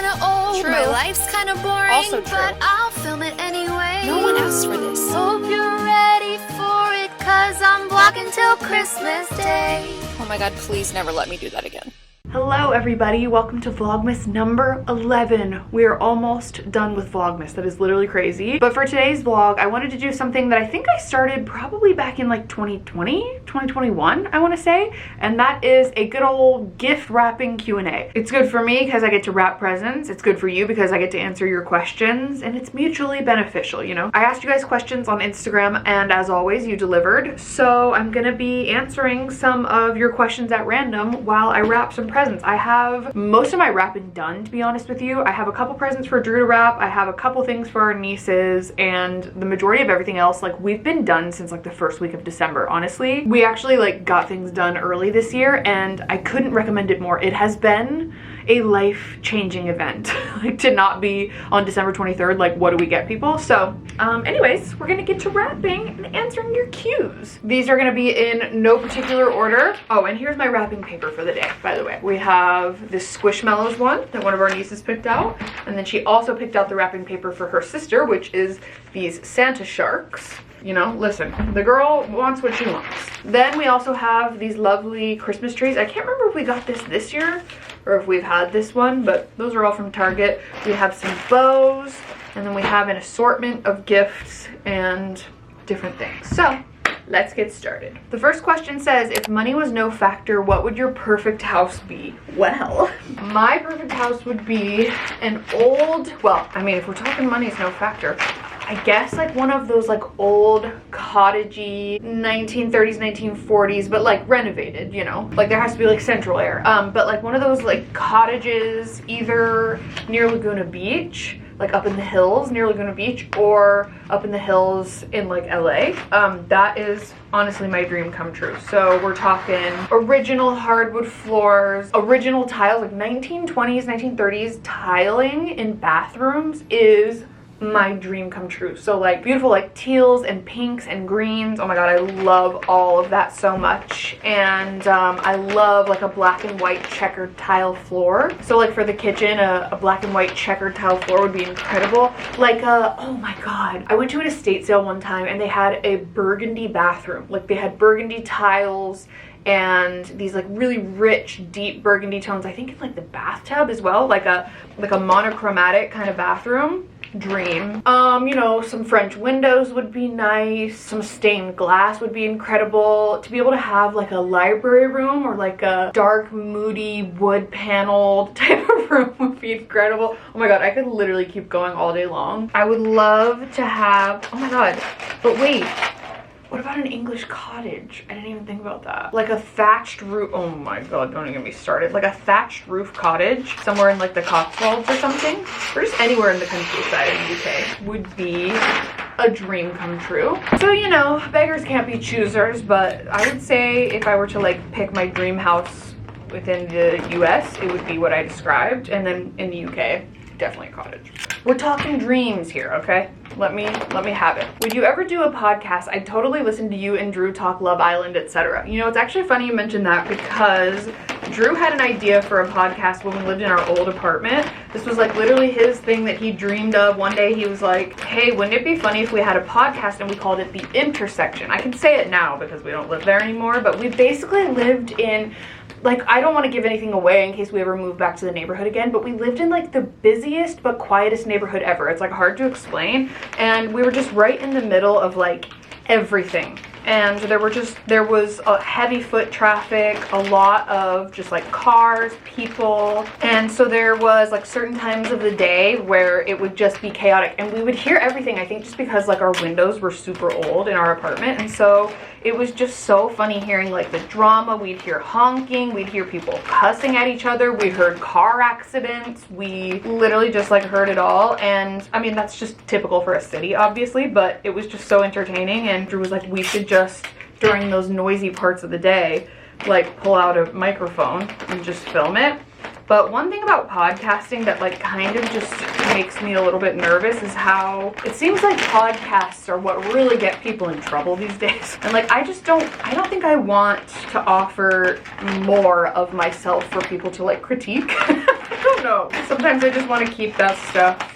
kinda old. True. My life's kinda boring. Also true. But I'll film it anyway. No one asked for this. Hope you're ready for it, cause I'm vlogging till Christmas Day. Oh my god, please never let me do that again. Hello everybody, welcome to Vlogmas number 11. We are almost done with Vlogmas. That is literally crazy. But for today's vlog, I wanted to do something that I think I started probably back in like 2020, 2021, I want to say. And that is a good old gift wrapping Q&A. It's good for me because I get to wrap presents. It's good for you because I get to answer your questions. And it's mutually beneficial, you know? I asked you guys questions on Instagram and as always, you delivered. So I'm gonna be answering some of your questions at random while I wrap some presents. I have most of my wrapping done, to be honest with you. I have a couple presents for Drew to wrap. I have a couple things for our nieces, and the majority of everything else, like, we've been done since like the first week of December, honestly. We actually like got things done early this year and I couldn't recommend it more. It has been a life-changing event. Like, to not be on December 23rd, like, what do we get people? So anyways, we're gonna get to wrapping and answering your cues. These are gonna be in no particular order. Oh, and here's my wrapping paper for the day, by the way. We have this Squishmallows one that one of our nieces picked out, and then she also picked out the wrapping paper for her sister, which is these Santa sharks. You know, listen, the girl wants what she wants. Then we also have these lovely Christmas trees. I can't remember if we got this year or if we've had this one, but those are all from Target. We have some bows, and then we have an assortment of gifts and different things. So let's get started. The first question says, if money was no factor, what would your perfect house be? Well, my perfect house would be an old, well, I mean, if we're talking money is no factor, I guess like one of those like old cottagey 1930s, 1940s, but like renovated, you know? Like there has to be like central air. But like one of those like cottages either near Laguna Beach, like up in the hills near Laguna Beach, or up in the hills in like LA. That is honestly my dream come true. So we're talking original hardwood floors, original tiles, like 1920s, 1930s tiling in bathrooms is my dream come true. So like beautiful like teals and pinks and greens. Oh my god, I love all of that so much. And I love like a black and white checkered tile floor. So like for the kitchen, a black and white checkered tile floor would be incredible. Like oh my god, I went to an estate sale one time and they had a burgundy bathroom. Like they had burgundy tiles and these like really rich deep burgundy tones, I think in like the bathtub as well, like a monochromatic kind of bathroom. Dream. You know, some French windows would be nice, some stained glass would be incredible. To be able to have like a library room or like a dark moody wood paneled type of room would be incredible. Oh my god, I could literally keep going all day long. I would love to have, oh my god, but wait, what about an English cottage? I didn't even think about that. Like a thatched roof. Oh my god, don't even get me started. Like a thatched roof cottage somewhere in like the Cotswolds or something, or just anywhere in the countryside in the UK would be a dream come true. So, you know, beggars can't be choosers, but I would say if I were to like pick my dream house within the US, it would be what I described, and then in the UK, definitely a cottage. We're talking dreams here, okay? Let me have it. Would you ever do a podcast? I totally listened to you and Drew talk Love Island, etc. You know, it's actually funny you mentioned that because Drew had an idea for a podcast when we lived in our old apartment. This was like literally his thing that he dreamed of. One day he was like, hey, wouldn't it be funny if we had a podcast and we called it The Intersection? I can say it now because we don't live there anymore, but we basically lived in, like, I don't want to give anything away in case we ever move back to the neighborhood again, but we lived in like the busiest but quietest neighborhood ever. It's like hard to explain, and we were just right in the middle of like everything. And there was a heavy foot traffic, a lot of just like cars, people, and so there was like certain times of the day where it would just be chaotic, and we would hear everything, I think just because like our windows were super old in our apartment, and so it was just so funny hearing like the drama. We'd hear honking, we'd hear people cussing at each other, we heard car accidents, we literally just like heard it all. And I mean, that's just typical for a city obviously, but it was just so entertaining. And Drew was like, we should just, during those noisy parts of the day, like pull out a microphone and just film it. But one thing about podcasting that like kind of just makes me a little bit nervous is how it seems like podcasts are what really get people in trouble these days. And like I don't think I want to offer more of myself for people to like critique. don't know. Sometimes I just want to keep that stuff.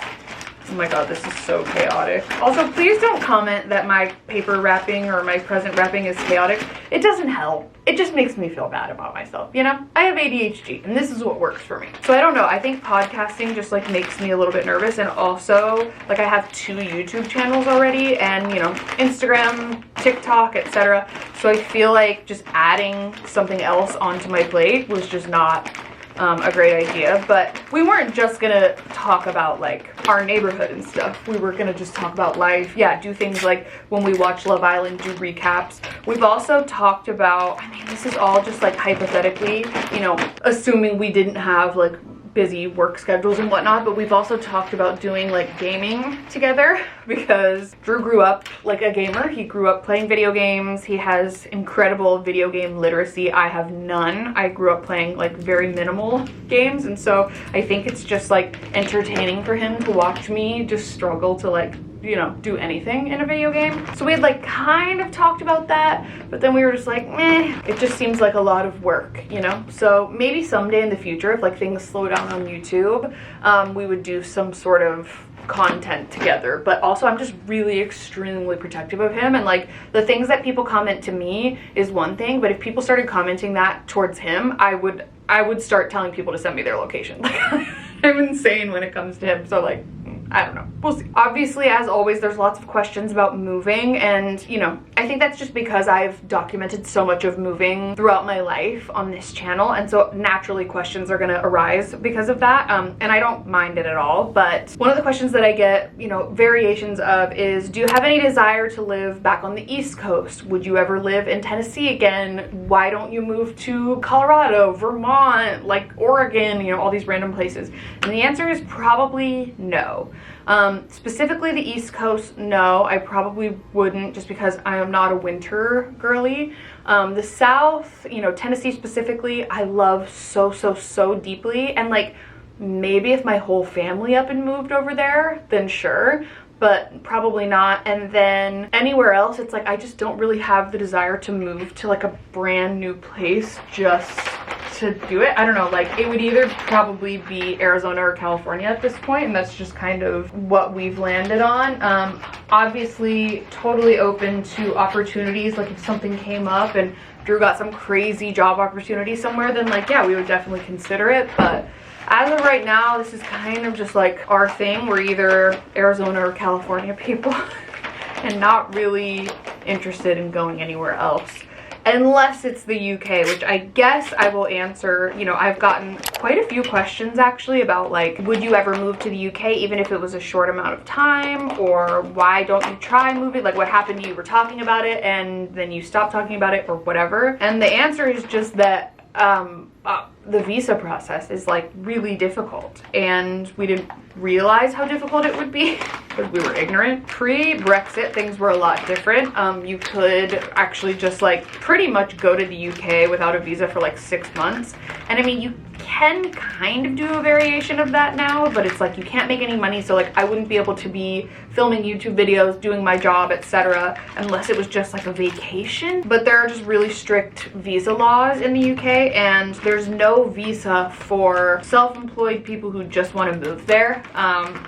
Oh my god, this is so chaotic. Also, please don't comment that my paper wrapping or my present wrapping is chaotic. It doesn't help. It just makes me feel bad about myself, you know? I have ADHD, and this is what works for me. So I don't know, I think podcasting just like makes me a little bit nervous, and also, like, I have 2 YouTube channels already, and you know, Instagram, TikTok, etc. So I feel like just adding something else onto my plate was just not a great idea. But we weren't just gonna talk about like our neighborhood and stuff. We were gonna just talk about life. Yeah, do things like when we watch Love Island, do recaps. We've also talked about, I mean, this is all just like hypothetically, you know, assuming we didn't have like busy work schedules and whatnot, but we've also talked about doing like gaming together, because Drew grew up like a gamer. He grew up playing video games. He has incredible video game literacy. I have none. I grew up playing like very minimal games, and so I think it's just like entertaining for him to watch me just struggle to like, you know, do anything in a video game. So we had like kind of talked about that, but then we were just like, meh, it just seems like a lot of work, you know? So maybe someday in the future, if like things slow down on YouTube, we would do some sort of content together. But also I'm just really extremely protective of him, and like the things that people comment to me is one thing, but if people started commenting that towards him, I would start telling people to send me their location. Like, I'm insane when it comes to him. So like, I don't know. We'll see. Obviously, as always, there's lots of questions about moving, and you know, I think that's just because I've documented so much of moving throughout my life on this channel, and so naturally questions are gonna arise because of that, and I don't mind it at all. But one of the questions that I get, you know, variations of is, do you have any desire to live back on the East Coast? Would you ever live in Tennessee again? Why don't you move to Colorado, Vermont, like Oregon, you know, all these random places? And the answer is probably no. Specifically the East Coast, no, I probably wouldn't, just because I am not a winter girly. The South, you know, Tennessee specifically, I love so deeply, and like maybe if my whole family up and moved over there, then sure, but probably not. And then anywhere else, it's like I just don't really have the desire to move to like a brand new place just to do it. I don't know, like it would either probably be Arizona or California at this point, and that's just kind of what we've landed on. Obviously totally open to opportunities, like if something came up and Drew got some crazy job opportunity somewhere, then like yeah, we would definitely consider it. But as of right now, this is kind of just like our thing. We're either Arizona or California people and not really interested in going anywhere else. Unless it's the UK, which I guess I will answer. You know, I've gotten quite a few questions actually about like, would you ever move to the UK even if it was a short amount of time? Or why don't you try moving? Like what happened to you were talking about it and then you stopped talking about it or whatever. And the answer is just that the visa process is like really difficult, and we didn't realize how difficult it would be because we were ignorant. Pre-Brexit, things were a lot different. You could actually just like pretty much go to the UK without a visa for like 6 months, and I mean you can kind of do a variation of that now, but it's like you can't make any money, so like I wouldn't be able to be filming YouTube videos, doing my job, etc., unless it was just like a vacation. But there are just really strict visa laws in the UK, and there's no visa for self-employed people who just want to move there.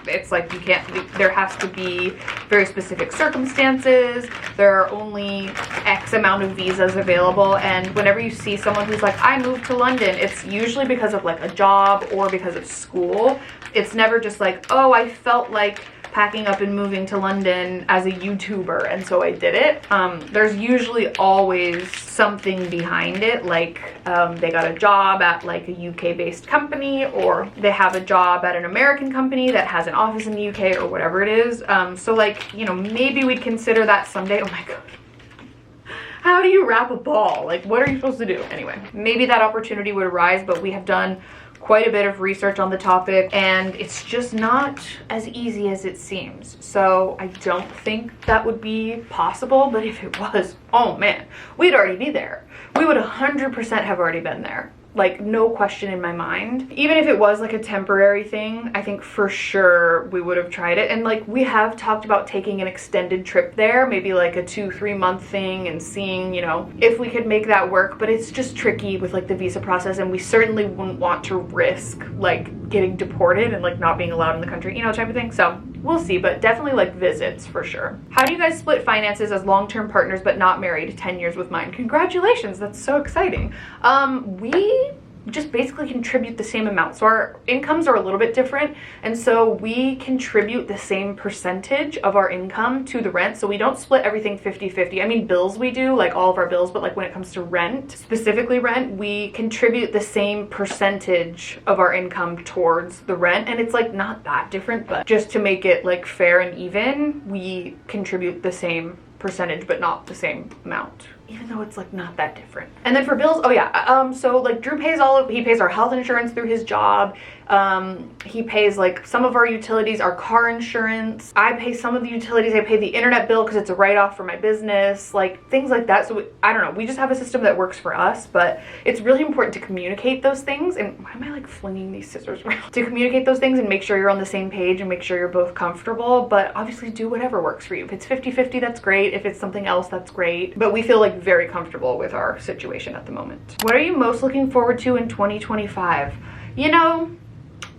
It's like you can't, there has to be very specific circumstances. There are only X amount of visas available, and whenever you see someone who's like, I moved to London, it's usually because of like a job or because of school. It's never just like, oh, I felt like packing up and moving to London as a YouTuber and so I did it. There's usually always something behind it, like they got a job at like a UK based company, or they have a job at an American company that has an office in the UK or whatever it is. So like, you know, maybe we'd consider that someday. Oh my god. How do you wrap a ball? Like, what are you supposed to do? Anyway, maybe that opportunity would arise, but we have done quite a bit of research on the topic, and it's just not as easy as it seems. So I don't think that would be possible, but if it was, oh man, we'd already be there. We would 100% have already been there. like no question in my mind. Even if it was like a temporary thing, I think for sure we would have tried it. And like we have talked about taking an extended trip there, maybe like a 2-3 month thing, and seeing, you know, if we could make that work. But it's just tricky with like the visa process, and we certainly wouldn't want to risk like getting deported and like not being allowed in the country, you know, type of thing. So we'll see, but definitely like visits for sure. How do you guys split finances as long-term partners but not married? 10 years with mine. Congratulations, that's so exciting. We just basically contribute the same amount. So our incomes are a little bit different, and so we contribute the same percentage of our income to the rent. So we don't split everything 50-50. I mean, bills we do, like all of our bills, but like when it comes to rent, specifically rent, we contribute the same percentage of our income towards the rent. And it's like not that different, but just to make it like fair and even, we contribute the same percentage but not the same amount, even though it's like not that different. And then for bills, oh yeah, so like Drew pays he pays our health insurance through his job. He pays like some of our utilities, our car insurance. I pay some of the utilities. I pay the internet bill because it's a write-off for my business, like things like that. So I don't know, we just have a system that works for us, but it's really important to communicate those things. And why am I like flinging these scissors around? To communicate those things and make sure you're on the same page and make sure you're both comfortable, but obviously do whatever works for you. If it's 50-50, that's great. If it's something else, that's great. But we feel like very comfortable with our situation at the moment. What are you most looking forward to in 2025? You know,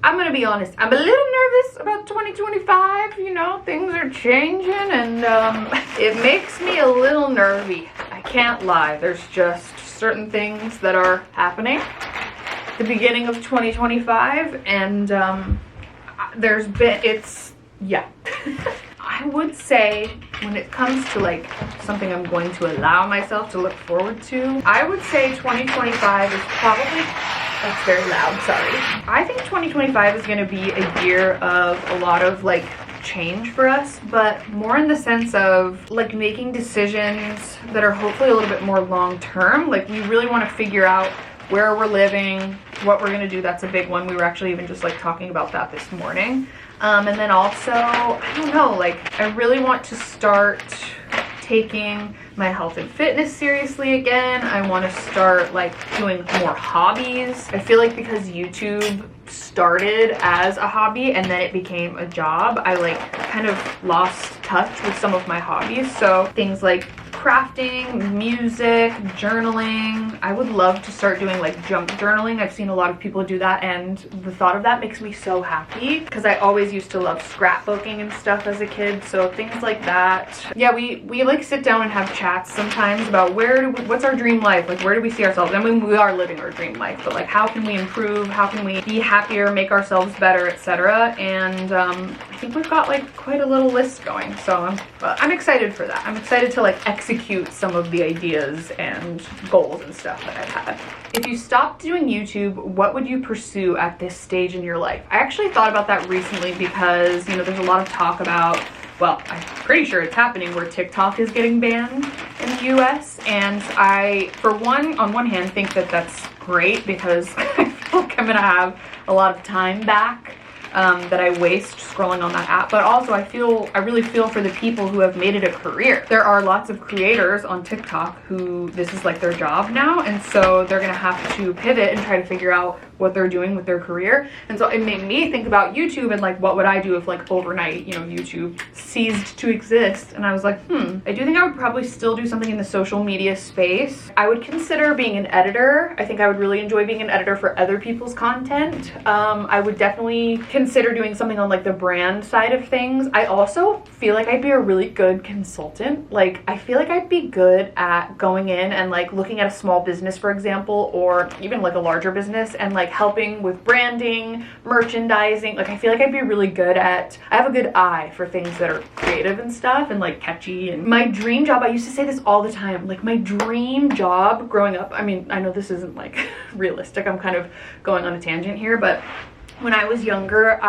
I'm gonna be honest, I'm a little nervous about 2025. You know, things are changing, and it makes me a little nervy. I can't lie. There's just certain things that are happening at the beginning of 2025, and yeah. I would say when it comes to like something I'm going to allow myself to look forward to, I would say 2025 is probably, that's very loud, sorry. I think 2025 is going to be a year of a lot of like change for us, but more in the sense of like making decisions that are hopefully a little bit more long term. Like we really want to figure out where we're living, what we're going to do. That's a big one. We were actually even just like talking about that this morning. And then also, I don't know, like I really want to start taking my health and fitness seriously again. I want to start like doing more hobbies. I feel like because YouTube started as a hobby and then it became a job, I like kind of lost touch with some of my hobbies. So things like crafting, music, journaling. I would love to start doing like junk journaling. I've seen a lot of people do that, and the thought of that makes me so happy because I always used to love scrapbooking and stuff as a kid. So things like that. Yeah, we like sit down and have chats sometimes about what's our dream life? Like where do we see ourselves? I mean, we are living our dream life, but like how can we improve? How can we be happier, make ourselves better, etc. And I think we've got like quite a little list going. So I'm excited for that. I'm excited to like execute some of the ideas and goals and stuff that I've had. If you stopped doing YouTube, what would you pursue at this stage in your life? I actually thought about that recently because, you know, there's a lot of talk about, well, I'm pretty sure it's happening, where TikTok is getting banned in the US. And I, on one hand, think that that's great because I feel like I'm gonna have a lot of time back that I waste scrolling on that app. But also I really feel for the people who have made it a career. There are lots of creators on TikTok who this is like their job now, and so they're gonna have to pivot and try to figure out what they're doing with their career. And so it made me think about YouTube and like what would I do if like overnight, you know, YouTube ceased to exist. And I was like, I do think I would probably still do something in the social media space. I would consider being an editor. I think I would really enjoy being an editor for other people's content. I would definitely consider doing something on like the brand side of things. I also feel like I'd be a really good consultant. Like I feel like I'd be good at going in and like looking at a small business, for example, or even like a larger business, and like helping with branding, merchandising. Like I feel like I'd be really good at, I have a good eye for things that are creative and stuff and like catchy. And my dream job, I used to say this all the time, like my dream job growing up, I mean, I know this isn't like realistic, I'm kind of going on a tangent here, but when I was younger,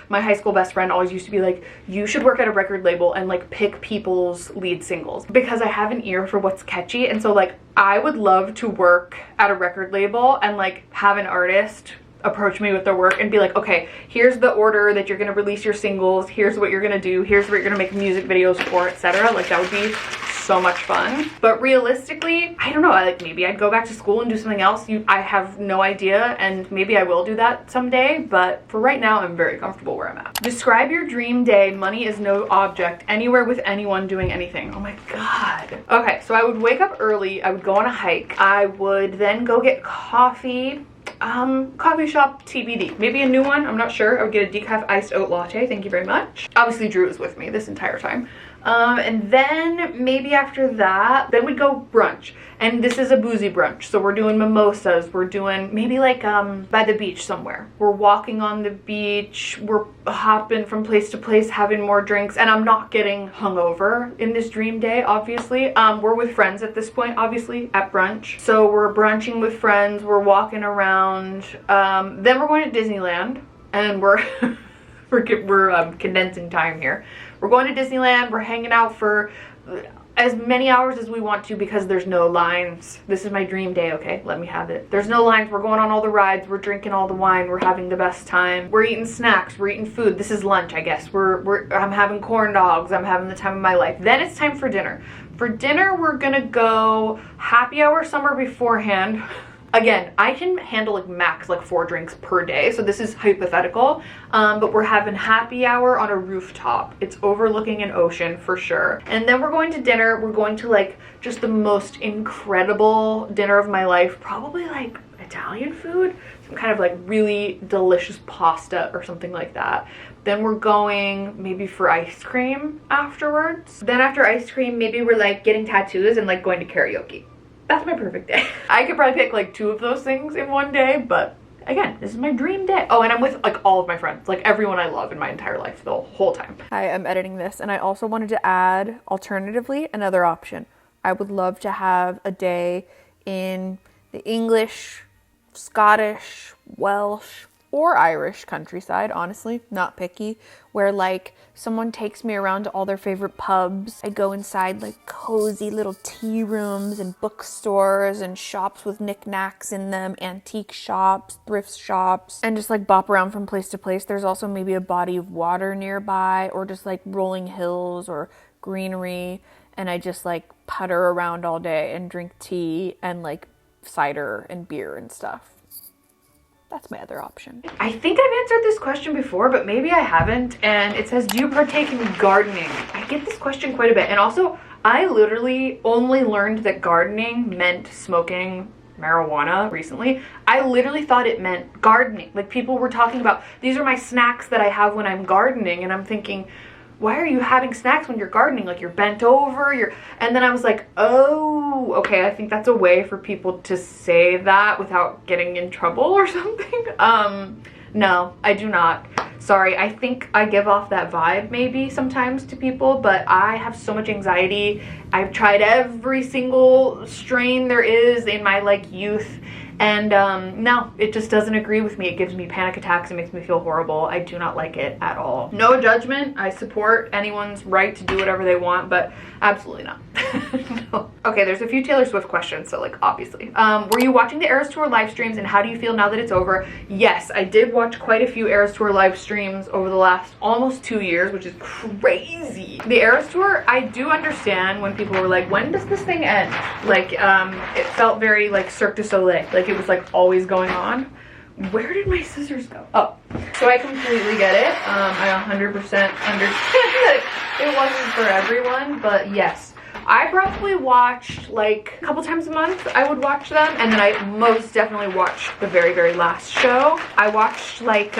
my high school best friend always used to be like, you should work at a record label and like pick people's lead singles, because I have an ear for what's catchy. And so like I would love to work at a record label and like have an artist approach me with their work and be like, okay, here's the order that you're gonna release your singles, here's what you're gonna do, here's what you're gonna make music videos for, etc. Like that would be so much fun. But realistically, I don't know, like maybe I'd go back to school and do something else. I have no idea, and maybe I will do that someday, but for right now, I'm very comfortable where I'm at. Describe your dream day. Money is no object. Anywhere with anyone doing anything. Oh my God. Okay, so I would wake up early. I would go on a hike. I would then go get coffee. Coffee shop TBD. Maybe a new one, I'm not sure. I would get a decaf iced oat latte, thank you very much. Obviously Drew is with me this entire time. And then maybe after that, then we'd go brunch. And this is a boozy brunch, so we're doing mimosas. We're doing maybe like by the beach somewhere. We're walking on the beach. We're hopping from place to place, having more drinks. And I'm not getting hungover in this dream day, obviously. We're with friends at this point, obviously, at brunch. So we're brunching with friends. We're walking around. Then we're going to Disneyland, and we're we're condensing time here. We're going to Disneyland. We're hanging out for as many hours as we want to because there's no lines. This is my dream day, okay? Let me have it. There's no lines. We're going on all the rides. We're drinking all the wine. We're having the best time. We're eating snacks. We're eating food. This is lunch, I guess. I'm having corn dogs. I'm having the time of my life. Then it's time for dinner. For dinner, we're gonna go happy hour somewhere beforehand. Again, I can handle like max like 4 drinks per day, so this is hypothetical, but we're having happy hour on a rooftop. It's overlooking an ocean for sure. And then we're going to dinner. We're going to like just the most incredible dinner of my life, probably like Italian food, some kind of like really delicious pasta or something like that. Then we're going maybe for ice cream afterwards. Then after ice cream, maybe we're like getting tattoos and like going to karaoke. That's my perfect day. I could probably pick like 2 of those things in one day, but again, this is my dream day. Oh, and I'm with like all of my friends, like everyone I love in my entire life the whole time. I am editing this, and I also wanted to add, alternatively, another option. I would love to have a day in the English, Scottish, Welsh, or Irish countryside, honestly, not picky, where like someone takes me around to all their favorite pubs. I go inside like cozy little tea rooms and bookstores and shops with knickknacks in them, antique shops, thrift shops, and just like bop around from place to place. There's also maybe a body of water nearby, or just like rolling hills or greenery, and I just like putter around all day and drink tea and like cider and beer and stuff. That's my other option. I think I've answered this question before, but maybe I haven't. And it says, do you partake in gardening? I get this question quite a bit. And also, I literally only learned that gardening meant smoking marijuana recently. I literally thought it meant gardening. Like people were talking about, these are my snacks that I have when I'm gardening. And I'm thinking, why are you having snacks when you're gardening? Like you're bent over, and then I was like, oh, okay, I think that's a way for people to say that without getting in trouble or something. No, I do not. Sorry, I think I give off that vibe maybe sometimes to people, but I have so much anxiety. I've tried every single strain there is in my like youth, and no, it just doesn't agree with me. It gives me panic attacks. It makes me feel horrible. I do not like it at all. No judgment. I support anyone's right to do whatever they want, but absolutely not. No. Okay, there's a few Taylor Swift questions, so like obviously. Were you watching the Eras Tour live streams, and how do you feel now that it's over? Yes, I did watch quite a few Eras Tour live streams over the last almost 2 years, which is crazy. The Eras Tour, I do understand when people were like, when does this thing end? Like, it felt very like Cirque du Soleil. Like it was like always going on. Where did my scissors go? Oh, so I completely get it. I 100% understand that it wasn't for everyone, but yes. I probably watched like a couple times a month. I would watch them, and then I most definitely watched the very, very last show. I watched like,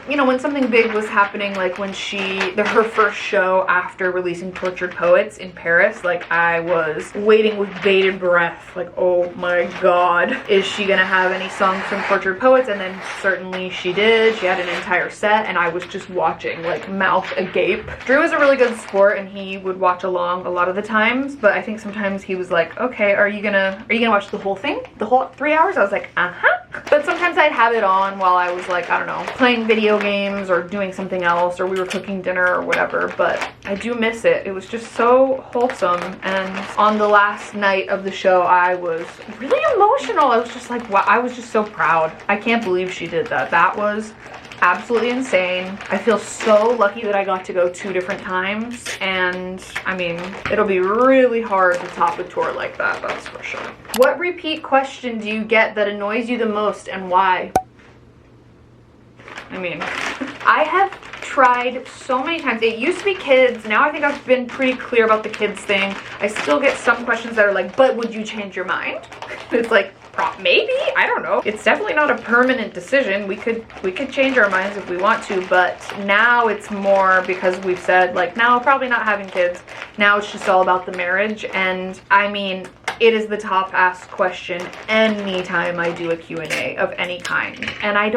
you know, when something big was happening, like when her first show after releasing Tortured Poets in Paris, like I was waiting with bated breath, like, oh my God, is she gonna have any songs from Tortured Poets? And then certainly she did. She had an entire set, and I was just watching like mouth agape. Drew is a really good sport, and he would watch along a lot of the times. But I think sometimes he was like, okay, are you gonna watch the whole thing? The whole 3 hours? I was like, uh-huh. But sometimes I'd have it on while I was like, I don't know, playing video games or doing something else, or we were cooking dinner or whatever. But I do miss it. It was just so wholesome. And on the last night of the show, I was really emotional. I was just like, wow, I was just so proud. I can't believe she did that. That was absolutely insane. I feel so lucky that I got to go 2 different times, and I mean, it'll be really hard to top a tour like that, that's for sure. What repeat question do you get that annoys you the most, and why? I mean, I have tried so many times. It used to be kids. Now I think I've been pretty clear about the kids thing. I still get some questions that are like, but would you change your mind? It's like, maybe, I don't know. It's definitely not a permanent decision. We could change our minds if we want to, but now it's more because we've said like, no, probably not having kids. Now it's just all about the marriage. And I mean, it is the top asked question anytime I do a Q&A of any kind. And I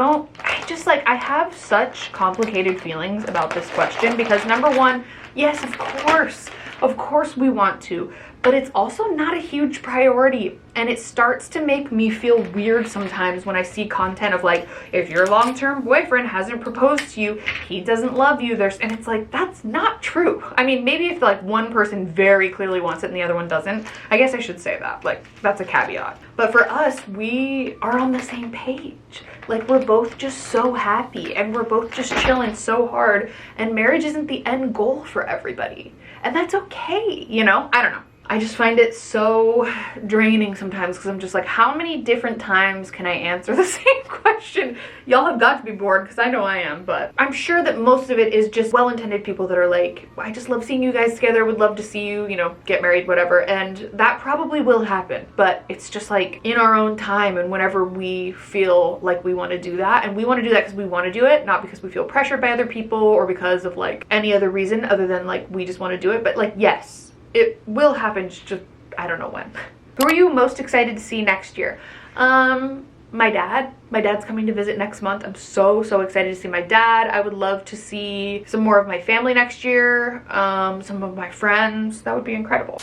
have such complicated feelings about this question because number one, yes, of course we want to, but it's also not a huge priority. And it starts to make me feel weird sometimes when I see content of like, if your long-term boyfriend hasn't proposed to you, he doesn't love you. And it's like, that's not true. I mean, maybe if like one person very clearly wants it and the other one doesn't, I guess I should say that. Like, that's a caveat. But for us, we are on the same page. Like, we're both just so happy and we're both just chilling so hard, and marriage isn't the end goal for everybody. And that's okay, you know? I don't know. I just find it so draining sometimes because I'm just like, how many different times can I answer the same question? Y'all have got to be bored because I know I am, but I'm sure that most of it is just well-intended people that are like, I just love seeing you guys together, would love to see you, you know, get married, whatever. And that probably will happen, but it's just like in our own time and whenever we feel like we want to do that. And we want to do that because we want to do it, not because we feel pressured by other people or because of like any other reason other than like we just want to do it. But like, yes, it will happen, just I don't know when. Who are you most excited to see next year? My dad. My dad's coming to visit next month. I'm so excited to see my dad. I would love to see some more of my family next year, some of my friends. That would be incredible.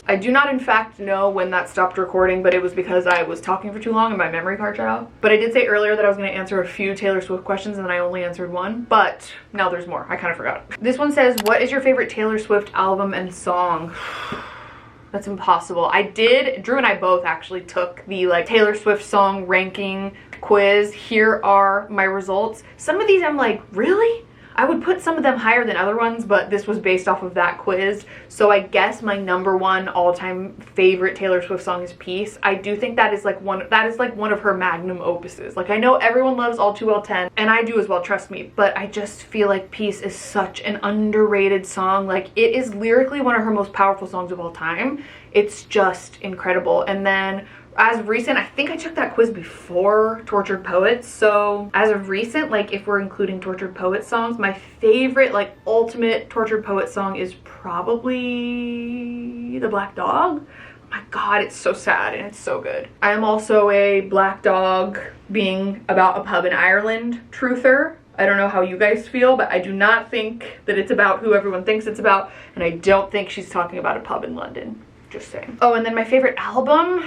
I do not in fact know when that stopped recording, but it was because I was talking for too long and my memory card shut off. But I did say earlier that I was going to answer a few Taylor Swift questions and then I only answered one, but now there's more. I kind of forgot. This one says, what is your favorite Taylor Swift album and song? That's impossible. Drew and I both actually took the like Taylor Swift song ranking quiz. Here are my results. Some of these I'm like, really? I would put some of them higher than other ones, but this was based off of that quiz. So I guess my #1 all-time favorite Taylor Swift song is Peace. I do think that is like one of her magnum opuses. Like, I know everyone loves All Too Well 10, and I do as well, trust me, but I just feel like Peace is such an underrated song. Like, it is lyrically one of her most powerful songs of all time. It's just incredible. And then as of recent, I think I took that quiz before Tortured Poets, so as of recent, like if we're including Tortured Poets songs, my favorite like ultimate Tortured Poets song is probably The Black Dog. Oh my god, it's so sad and it's so good. I am also a Black Dog being about a pub in Ireland truther. I don't know how you guys feel, but I do not think that it's about who everyone thinks it's about, and I don't think she's talking about a pub in London. Just saying. Oh, and then my favorite album,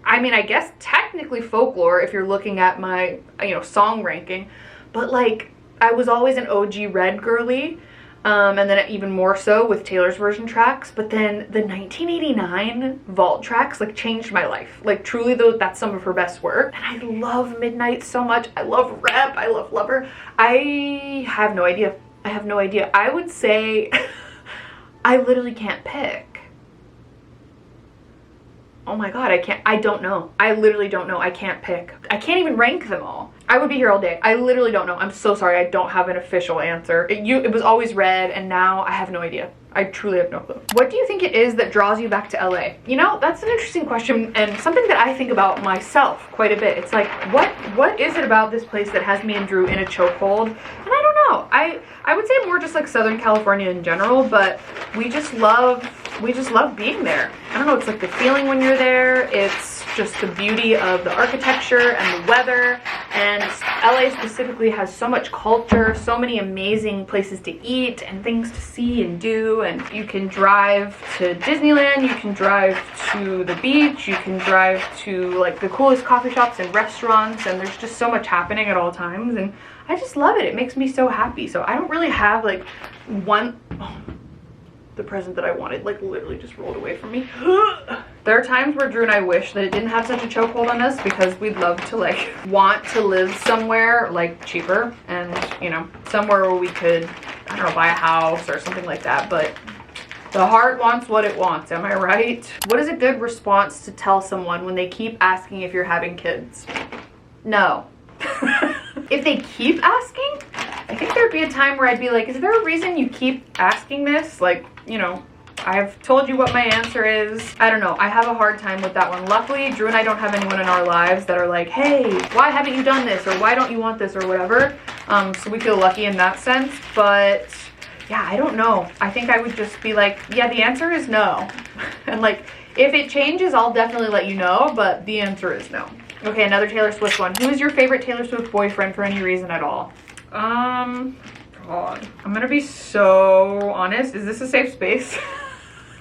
I mean, I guess technically Folklore if you're looking at my, you know, song ranking, but like I was always an OG Red girly, and then even more so with Taylor's version tracks, but then the 1989 Vault tracks like changed my life. Like truly though, that's some of her best work. And I love Midnight so much. I love Rep, I love Lover. I have no idea. I would say I literally can't pick. Oh my god, I don't know. I literally don't know. I can't pick. I can't even rank them all. I would be here all day. I literally don't know. I'm so sorry. I don't have an official answer. It was always Red, and now I have no idea. I truly have no clue. What do you think it is that draws you back to LA? You know, that's an interesting question and something that I think about myself quite a bit. It's like, what is it about this place that has me and Drew in a chokehold? And I don't know. I would say more just like Southern California in general, but we just love being there. I don't know, it's like the feeling when you're there. It's just the beauty of the architecture and the weather, and LA specifically has so much culture, so many amazing places to eat and things to see and do, and you can drive to Disneyland, you can drive to the beach, you can drive to like the coolest coffee shops and restaurants, and there's just so much happening at all times, and I just love it. It makes me so happy. So I don't really have like one, the present that I wanted like literally just rolled away from me. There are times where Drew and I wish that it didn't have such a chokehold on us, because we'd love to like want to live somewhere like cheaper and, you know, somewhere where we could, I don't know, buy a house or something like that. But the heart wants what it wants, am I right? What is a good response to tell someone when they keep asking if you're having kids? No. If they keep asking, I think there'd be a time where I'd be like, is there a reason you keep asking this? Like, you know, I've told you what my answer is. I don't know. I have a hard time with that one. Luckily, Drew and I don't have anyone in our lives that are like, hey, why haven't you done this? Or why don't you want this? Or whatever. So we feel lucky in that sense. But yeah, I don't know. I think I would just be like, yeah, the answer is no. And like, if it changes, I'll definitely let you know. But the answer is no. Okay, another Taylor Swift one. Who is your favorite Taylor Swift boyfriend for any reason at all? God. I'm gonna be so honest. Is this a safe space?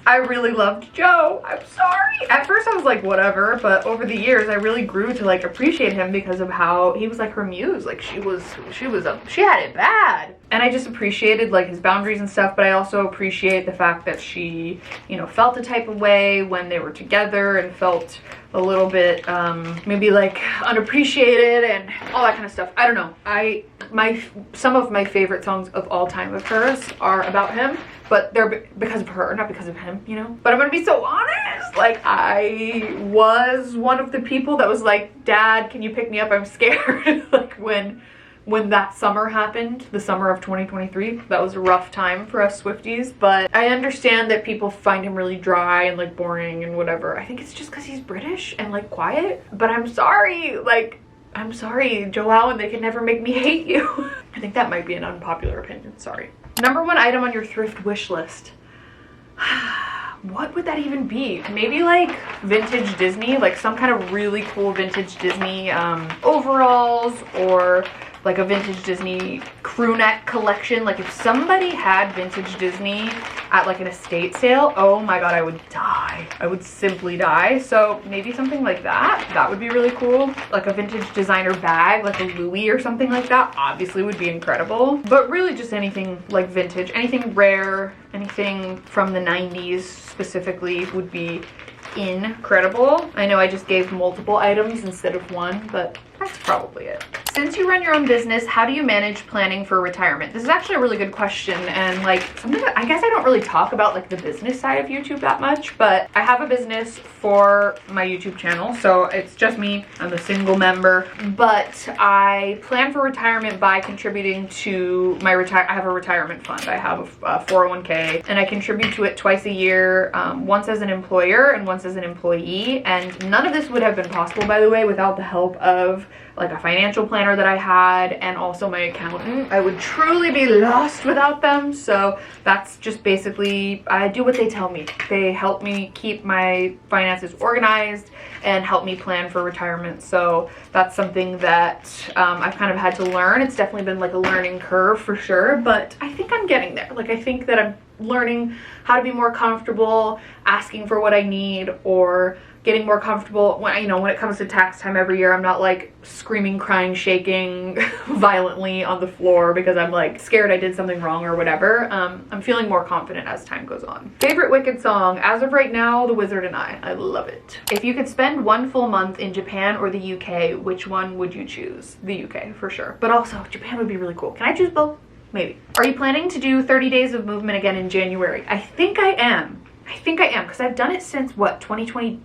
I really loved Joe. I'm sorry. At first I was like, whatever, but over the years I really grew to like appreciate him because of how he was like her muse. Like she had it bad. And I just appreciated like his boundaries and stuff, but I also appreciate the fact that she, you know, felt a type of way when they were together and felt a little bit maybe like unappreciated and all that kind of stuff. I don't know. Some of my favorite songs of all time of hers are about him, but they're because of her, not because of him, you know? But I'm gonna be so honest, like I was one of the people that was like, Dad, can you pick me up? I'm scared. Like when that summer happened, the summer of 2023, that was a rough time for us Swifties, but I understand that people find him really dry and like boring and whatever. I think it's just because he's British and like quiet, but I'm sorry, like, I'm sorry, Joe Alwyn, they can never make me hate you. I think that might be an unpopular opinion, sorry. Number one item on your thrift wish list. What would that even be? Maybe like vintage Disney, like some kind of really cool vintage Disney overalls, or like a vintage Disney crew neck collection. Like if somebody had vintage Disney at like an estate sale, oh my god, I would die. I would simply die. So maybe something like that. That would be really cool. Like a vintage designer bag, like a Louis or something like that, obviously would be incredible. But really just anything like vintage, anything rare, anything from the 90s specifically would be incredible. I know I just gave multiple items instead of one, but that's probably it. Since you run your own business, how do you manage planning for retirement? This is actually a really good question, and like something that I guess I don't really talk about like the business side of YouTube that much, but I have a business for my YouTube channel, so it's just me. I'm a single member, but I plan for retirement by contributing to my I have a retirement fund. I have a 401k, and I contribute to it twice a year, once as an employer and once as an employee. And none of this would have been possible, by the way, without the help of like a financial planner that I had and also my accountant. I would truly be lost without them. So that's just basically, I do what they tell me. They help me keep my finances organized and help me plan for retirement. So that's something that I've kind of had to learn. It's definitely been like a learning curve for sure, but I think I'm getting there. Like I think that I'm learning how to be more comfortable asking for what I need, or getting more comfortable when, you know, when it comes to tax time every year, I'm not like screaming, crying, shaking violently on the floor because I'm like scared I did something wrong or whatever. I'm feeling more confident as time goes on. Favorite Wicked song? As of right now, The Wizard and I love it. If you could spend one full month in Japan or the UK, which one would you choose? The UK for sure, but also Japan would be really cool. Can I choose both? Maybe. Are you planning to do 30 days of movement again in January? I think I am. Because I've done it since what, 2022?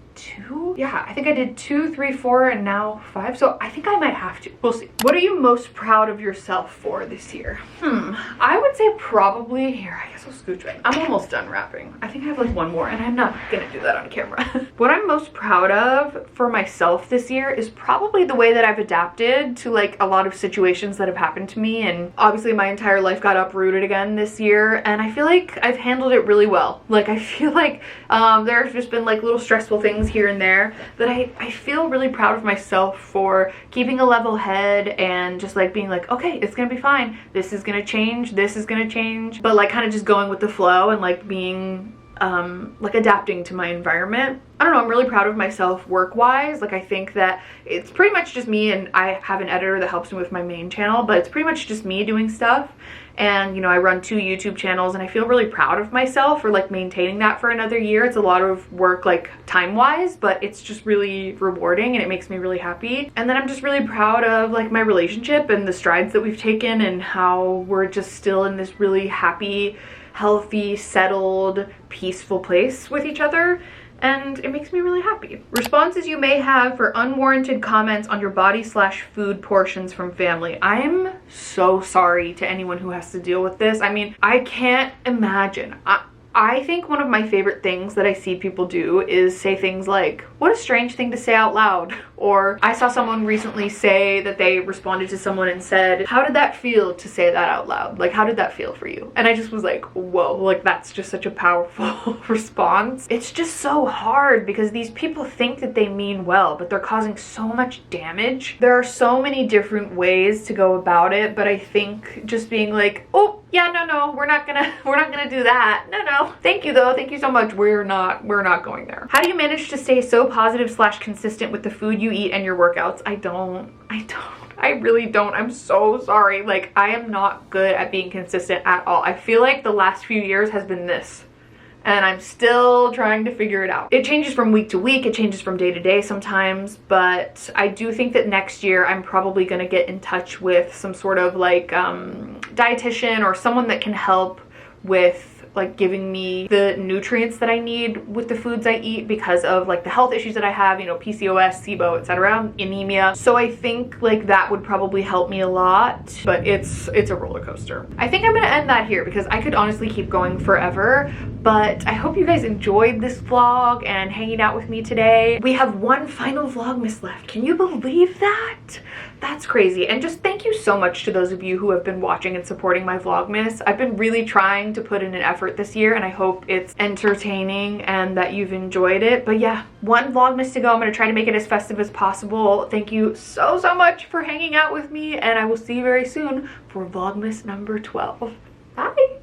Yeah, I think I did 2, 3, 4, and now 5. So I think I might have to. We'll see. What are you most proud of yourself for this year? I would say probably, here, I guess I'll scooch right. I'm almost done wrapping. I think I have like one more, and I'm not gonna do that on camera. What I'm most proud of for myself this year is probably the way that I've adapted to like a lot of situations that have happened to me. And obviously my entire life got uprooted again this year, and I feel like I've handled it really well. Like I feel like there's just been like little stressful things here and there that I feel really proud of myself for keeping a level head and just like being like, okay, it's gonna be fine, this is gonna change, this is gonna change, but like kind of just going with the flow and like being like adapting to my environment. I don't know, I'm really proud of myself work-wise. Like I think that it's pretty much just me, and I have an editor that helps me with my main channel, but it's pretty much just me doing stuff. And you know, I run 2 YouTube channels and I feel really proud of myself for like maintaining that for another year. It's a lot of work like time-wise, but it's just really rewarding and it makes me really happy. And then I'm just really proud of like my relationship and the strides that we've taken and how we're just still in this really happy, healthy, settled, peaceful place with each other. And it makes me really happy. Responses you may have for unwarranted comments on your body/food portions from family. I'm so sorry to anyone who has to deal with this. I mean, I can't imagine. I think one of my favorite things that I see people do is say things like, what a strange thing to say out loud. Or I saw someone recently say that they responded to someone and said, how did that feel to say that out loud? Like, how did that feel for you? And I just was like, whoa, like that's just such a powerful response. It's just so hard because these people think that they mean well, but they're causing so much damage. There are so many different ways to go about it, but I think just being like, oh, yeah, no, we're not gonna do that. No, thank you though, thank you so much. We're not going there. How do you manage to stay so positive/consistent with the food you eat and your workouts? I really don't. I'm so sorry. Like, I am not good at being consistent at all. I feel like the last few years has been this, and I'm still trying to figure it out. It changes from week to week, it changes from day to day sometimes, but I do think that next year I'm probably gonna get in touch with some sort of like dietitian or someone that can help with like giving me the nutrients that I need with the foods I eat because of like the health issues that I have, you know, PCOS, SIBO, etc., anemia. So I think like that would probably help me a lot, but it's a roller coaster. I think I'm gonna end that here because I could honestly keep going forever, but I hope you guys enjoyed this vlog and hanging out with me today. We have one final Vlogmas left. Can you believe that? That's crazy. And just thank you so much to those of you who have been watching and supporting my Vlogmas. I've been really trying to put in an effort this year and I hope it's entertaining and that you've enjoyed it. But yeah, one Vlogmas to go. I'm gonna try to make it as festive as possible. Thank you so much for hanging out with me and I will see you very soon for Vlogmas number 12. Bye!